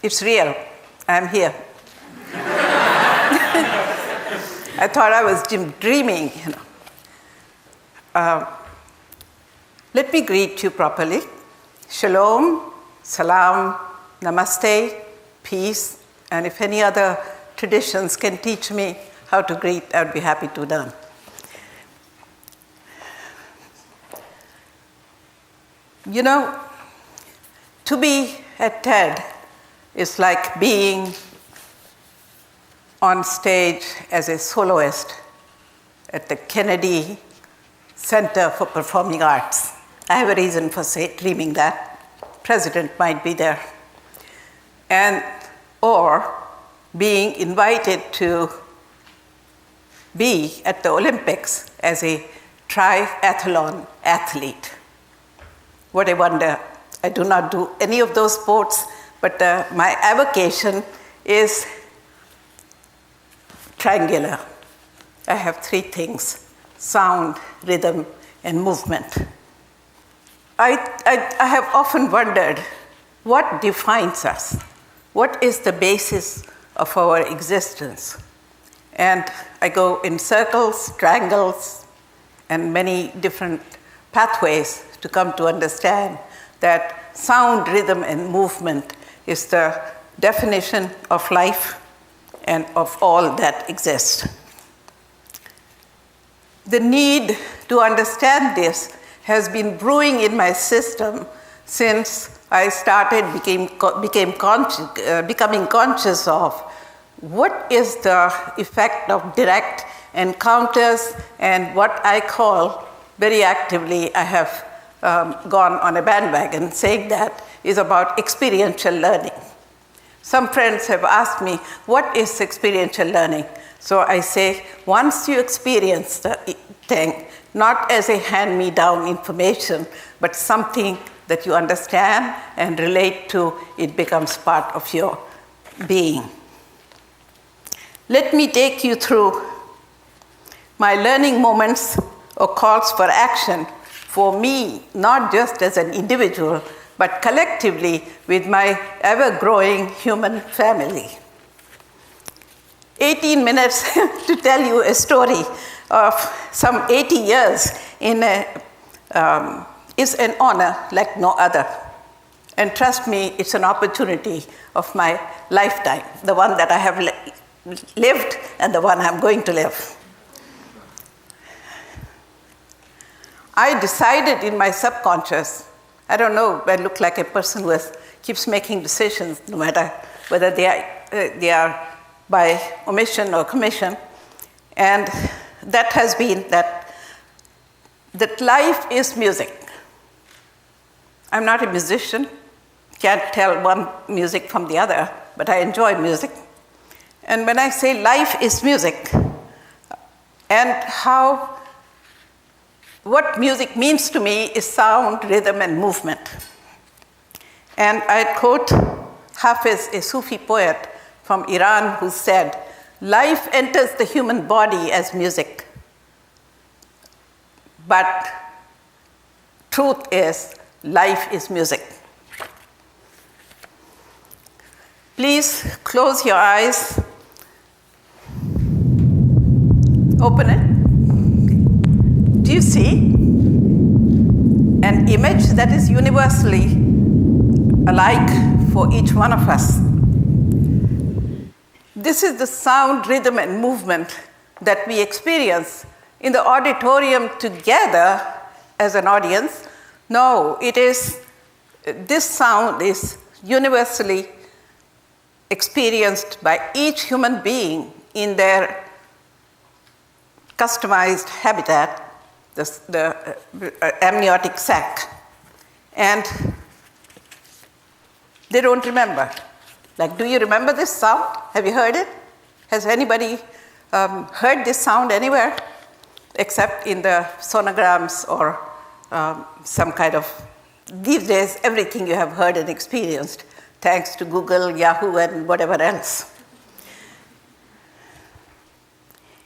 It's real. I'm here. I thought I was dreaming, Let me greet you properly. Shalom, salam, namaste, peace, and if any other traditions can teach me how to greet, I'd be happy to learn. To be at TED is like being on stage as a soloist at the Kennedy Center for Performing Arts. I have a reason for dreaming that. President might be there. Or being invited to be at the Olympics as a triathlon athlete. What a wonder. I do not do any of those sports, but my avocation is triangular. I have three things: sound, rhythm, and movement. I have often wondered, what defines us? What is the basis of our existence? And I go in circles, triangles, and many different pathways to come to understand that sound, rhythm, and movement is the definition of life and of all that exists. The need to understand this has been brewing in my system since I becoming conscious of what is the effect of direct encounters and what I call very actively, I have gone on a bandwagon saying that is about experiential learning. Some friends have asked me, what is experiential learning? So I say, once you experience the thing, not as a hand-me-down information, but something that you understand and relate to, it becomes part of your being. Let me take you through my learning moments or calls for action for me, not just as an individual, but collectively with my ever-growing human family. 18 minutes to tell you a story of some 80 years is an honor like no other. And trust me, it's an opportunity of my lifetime, the one that I have lived and the one I'm going to live. I decided in my subconscious, I don't know, I look like a person who keeps making decisions, no matter whether they are by omission or commission. And that has been that life is music. I'm not a musician, can't tell one music from the other, but I enjoy music. And when I say life is music, and what music means to me is sound, rhythm, and movement. And I quote Hafiz, a Sufi poet from Iran, who said, "Life enters the human body as music, but truth is, life is music." Please close your eyes. Open it. Do you see an image that is universally alike for each one of us? This is the sound, rhythm, and movement that we experience in the auditorium together as an audience. No, this sound is universally experienced by each human being in their customized habitat, the amniotic sac. And they don't remember. Like, do you remember this sound? Have you heard it? Has anybody heard this sound anywhere? Except in the sonograms or some kind of, these days, everything you have heard and experienced, thanks to Google, Yahoo, and whatever else.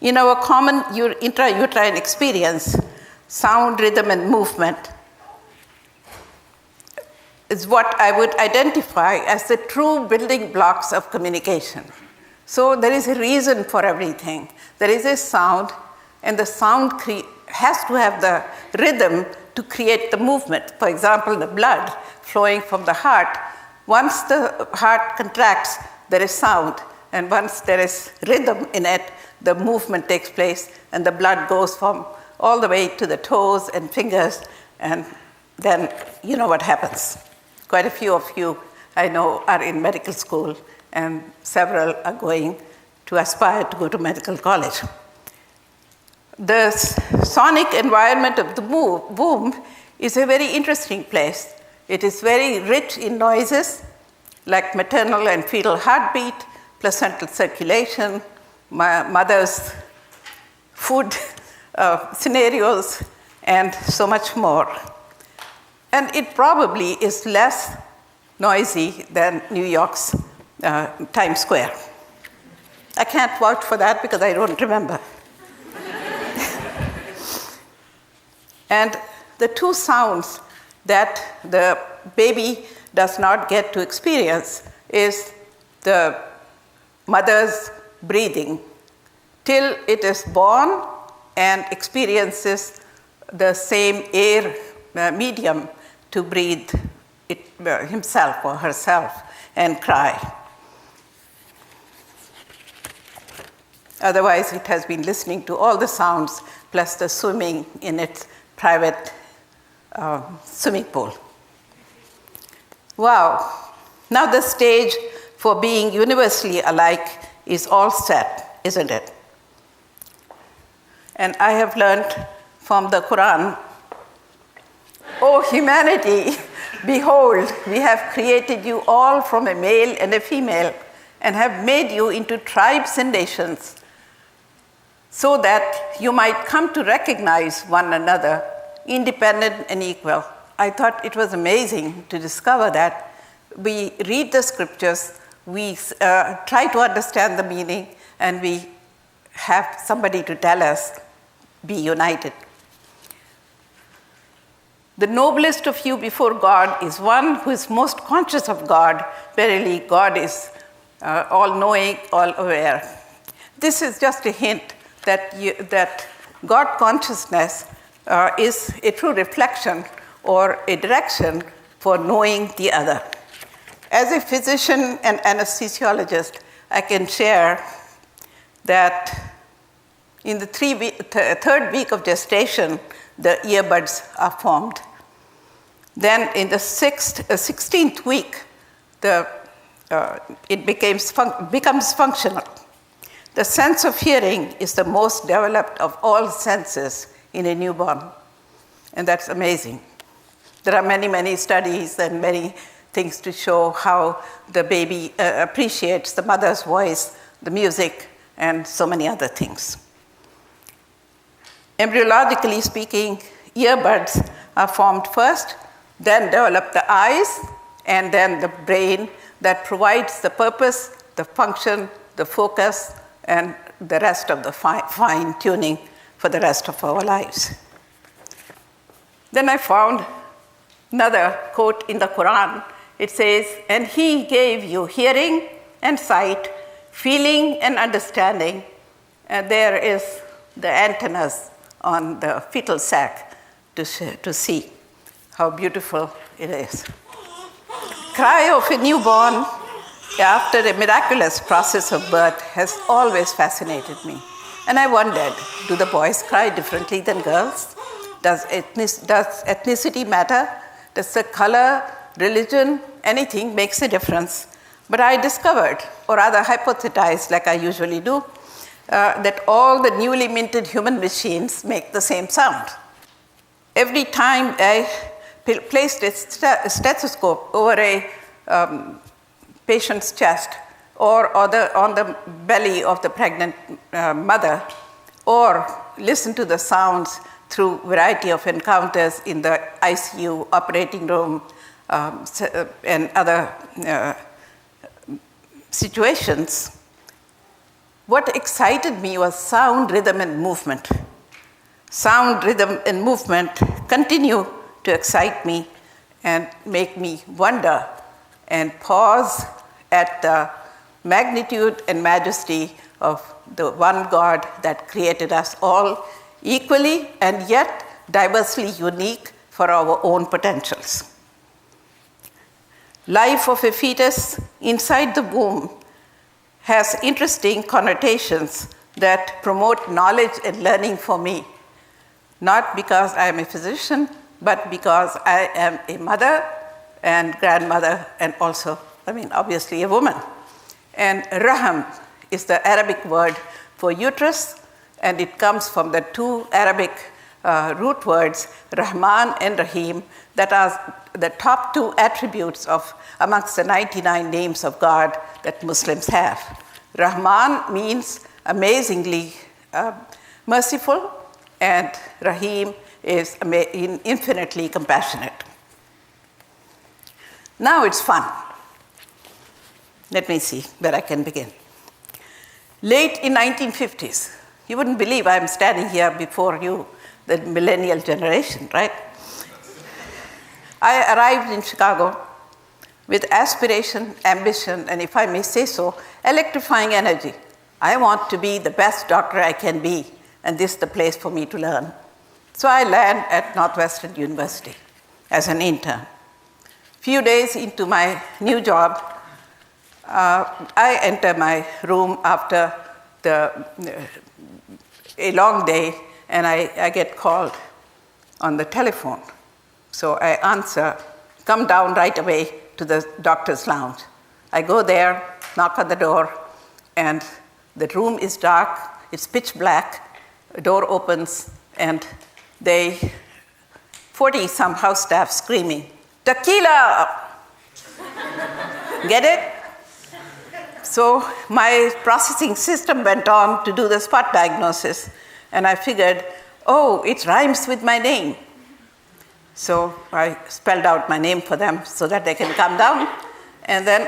In our common intrauterine experience, sound, rhythm, and movement is what I would identify as the true building blocks of communication. So there is a reason for everything. There is a sound, and the sound has to have the rhythm to create the movement. For example, the blood flowing from the heart. Once the heart contracts, there is sound. And once there is rhythm in it, the movement takes place, and the blood goes from all the way to the toes and fingers, and then you know what happens. Quite a few of you, I know, are in medical school, and several are going to aspire to go to medical college. The sonic environment of the womb is a very interesting place. It is very rich in noises, like maternal and fetal heartbeat, placental circulation, mother's food scenarios, and so much more. And it probably is less noisy than New York's Times Square. I can't vouch for that because I don't remember. And the two sounds that the baby does not get to experience is the mother's breathing till it is born and experiences the same air medium to breathe himself or herself and cry. Otherwise, it has been listening to all the sounds plus the swimming in its private swimming pool. Wow. Now the stage for being universally alike is all set, isn't it? And I have learned from the Quran, "O humanity, behold, we have created you all from a male and a female and have made you into tribes and nations so that you might come to recognize one another, independent and equal." I thought it was amazing to discover that. We read the scriptures, we try to understand the meaning, and we have somebody to tell us, be united. The noblest of you before God is one who is most conscious of God. Verily, God is all-knowing, all-aware. This is just a hint that God consciousness is a true reflection or a direction for knowing the other. As a physician and anesthesiologist, I can share that in the third week of gestation, the earbuds are formed. Then in the 16th week, it becomes functional. The sense of hearing is the most developed of all senses in a newborn, and that's amazing. There are many, many studies and many things to show how the baby appreciates the mother's voice, the music, and so many other things. Embryologically speaking, earbuds are formed first, then develop the eyes, and then the brain that provides the purpose, the function, the focus, and the rest of the fine tuning for the rest of our lives. Then I found another quote in the Quran. It says, "And he gave you hearing and sight, feeling and understanding." And there is the antennas on the fetal sac to see how beautiful it is. Cry of a newborn after a miraculous process of birth has always fascinated me. And I wondered, do the boys cry differently than girls? Does ethnicity matter? Does the color, religion, anything makes a difference? But I discovered, or rather hypothesized like I usually do, that all the newly minted human machines make the same sound. Every time I placed a stethoscope over a patient's chest or on the belly of the pregnant mother, or listen to the sounds through a variety of encounters in the ICU, operating room, and other situations, what excited me was sound, rhythm, and movement. Sound, rhythm, and movement continue to excite me, and make me wonder and pause at the magnitude and majesty of the one God that created us all equally and yet diversely unique for our own potentials. Life of a fetus inside the womb has interesting connotations that promote knowledge and learning for me, not because I am a physician, but because I am a mother and grandmother and also, obviously a woman. And raham is the Arabic word for uterus, and it comes from the two Arabic root words, Rahman and Rahim, that are the top two attributes of amongst the 99 names of God that Muslims have. Rahman means amazingly merciful, and Rahim is infinitely compassionate. Now it's fun. Let me see where I can begin. Late in 1950s, you wouldn't believe I'm standing here before you, the millennial generation, right? I arrived in Chicago with aspiration, ambition, and if I may say so, electrifying energy. I want to be the best doctor I can be, and this is the place for me to learn. So I land at Northwestern University as an intern. Few days into my new job, I enter my room after a long day, and I get called on the telephone. So I answer, come down right away to the doctor's lounge. I go there, knock on the door, and the room is dark, it's pitch black, the door opens, and 40-some house staff screaming, "Tequila!" Get it? So my processing system went on to do the spot diagnosis, and I figured, it rhymes with my name. So I spelled out my name for them so that they can come down, and then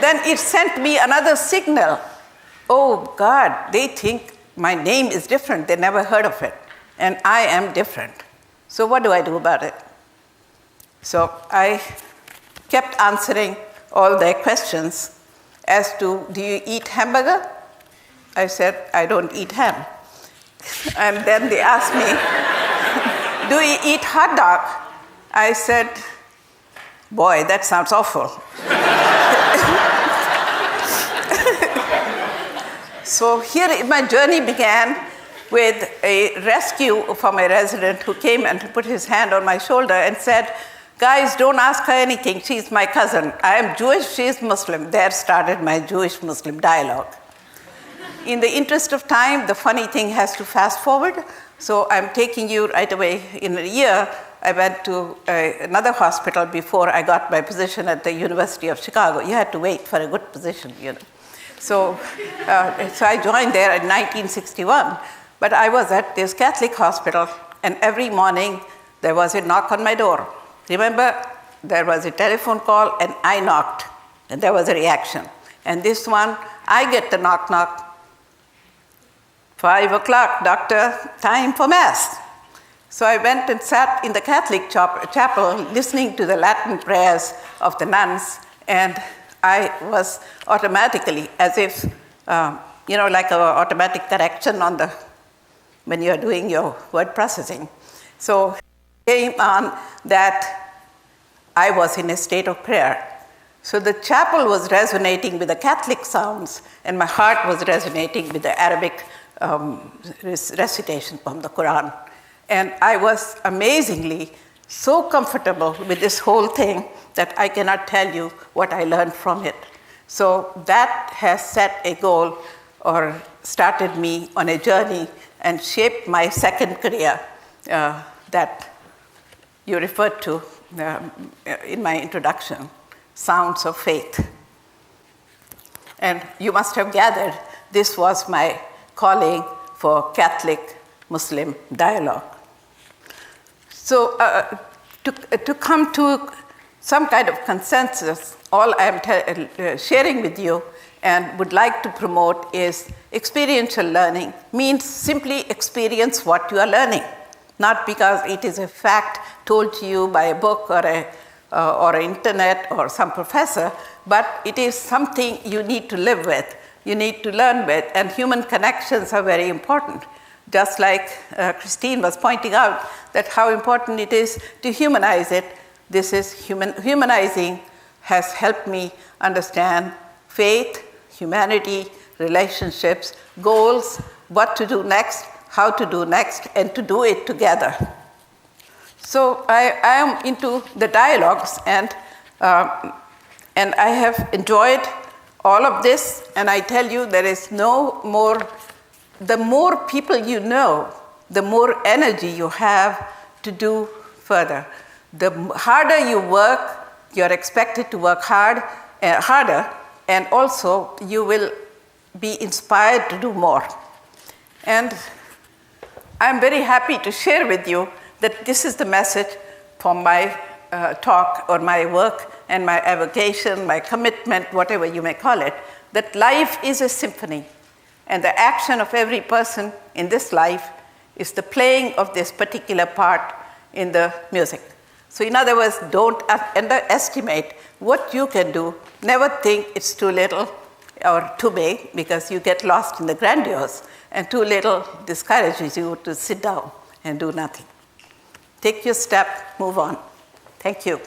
then it sent me another signal. Oh God, they think my name is different. They never heard of it, and I am different. So what do I do about it? So I kept answering all their questions as to, do you eat hamburger? I said, I don't eat ham. And then they asked me, do you eat hot dog? I said, boy, that sounds awful. So here my journey began with a rescue from a resident who came and put his hand on my shoulder and said, guys, don't ask her anything. She's my cousin. I am Jewish, she's Muslim. There started my Jewish-Muslim dialogue. In the interest of time, the funny thing has to fast forward. So I'm taking you right away. In a year, I went to another hospital before I got my position at the University of Chicago. You had to wait for a good position, So I joined there in 1961. But I was at this Catholic hospital, and every morning there was a knock on my door. Remember, there was a telephone call, and I knocked, and there was a reaction. And this one, I get the knock. 5 o'clock, doctor, time for Mass. So I went and sat in the Catholic chapel listening to the Latin prayers of the nuns, and I was automatically, as if, like an automatic correction when you're doing your word processing. So it came on that I was in a state of prayer. So the chapel was resonating with the Catholic sounds, and my heart was resonating with the Arabic recitation from the Quran. And I was amazingly so comfortable with this whole thing that I cannot tell you what I learned from it. So that has set a goal or started me on a journey and shaped my second career that you referred to in my introduction, Sounds of Faith. And you must have gathered this was my calling for Catholic-Muslim dialogue. So to come to some kind of consensus, all I'm sharing with you and would like to promote is experiential learning means simply experience what you are learning. not because it is a fact told to you by a book or an internet or some professor, but it is something you need to live with, you need to learn with, and human connections are very important. Just like Christine was pointing out that how important it is to humanize it. This is humanizing has helped me understand faith, humanity, relationships, goals, what to do next, how to do next, and to do it together. So I am into the dialogues, and I have enjoyed all of this, and I tell you there is no more, the more people you know, the more energy you have to do further. The harder you work, you're expected to work harder, and also you will be inspired to do more. And I'm very happy to share with you that this is the message for my talk or my work and my avocation, my commitment, whatever you may call it, that life is a symphony. And the action of every person in this life is the playing of this particular part in the music. So in other words, don't underestimate what you can do. Never think it's too little or too big, because you get lost in the grandiose, and too little discourages you to sit down and do nothing. Take your step, move on. Thank you.